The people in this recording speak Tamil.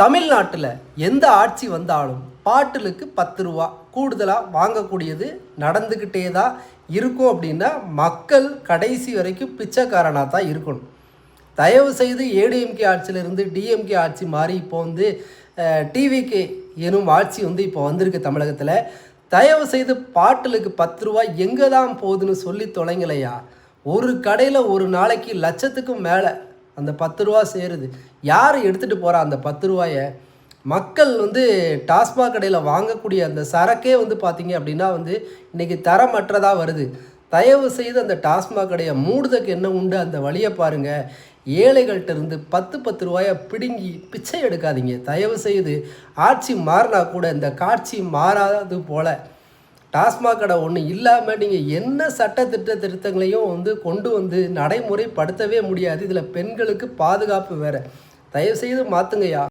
தமிழ்நாட்டில் எந்த ஆட்சி வந்தாலும் பாட்டிலுக்கு 10 ரூபா கூடுதலாக வாங்கக்கூடியது நடந்துக்கிட்டே தான் இருக்கும். அப்படின்னா மக்கள் கடைசி வரைக்கும் பிச்சைக்காரனாக தான் இருக்கணும். தயவு செய்து ஏடிஎம்கே ஆட்சியிலிருந்து டிஎம்கே ஆட்சி மாறி இப்போ டிவிகே எனும் ஆட்சி இப்போ வந்திருக்கு தமிழகத்தில். தயவு செய்து பாட்டிலுக்கு 10 ரூபா எங்கே தான் போகுதுன்னு சொல்லி தொலைங்களையா. ஒரு கடையில் ஒரு நாளைக்கு லட்சத்துக்கும் மேலே அந்த 10 ரூபா சேருது. யார் எடுத்துகிட்டு போகிறா அந்த 10 ரூபாயை? மக்கள் டாஸ்மாக் கடையில் வாங்கக்கூடிய அந்த சரக்கே பார்த்திங்க அப்படின்னா இன்றைக்கி தரமற்றதாக வருது. தயவு செய்து அந்த டாஸ்மாக் கடையை மூடுறதுக்கு என்ன உண்டு அந்த வழியை பாருங்கள். ஏழைகள்கிட்ட இருந்து 10 ரூபாயை பிடுங்கி பிச்சை எடுக்காதீங்க. தயவு செய்து ஆட்சி மாறினா கூட இந்த காட்சி மாறாது போல் டாஸ்மாக் கடை ஒன்று இல்லாமல் நீங்கள் என்ன திருத்தங்களையும் கொண்டு நடைமுறைப்படுத்தவே முடியாது. இதில் பெண்களுக்கு பாதுகாப்பு வேறு. தயவுசெய்து மாற்றுங்கய்யா.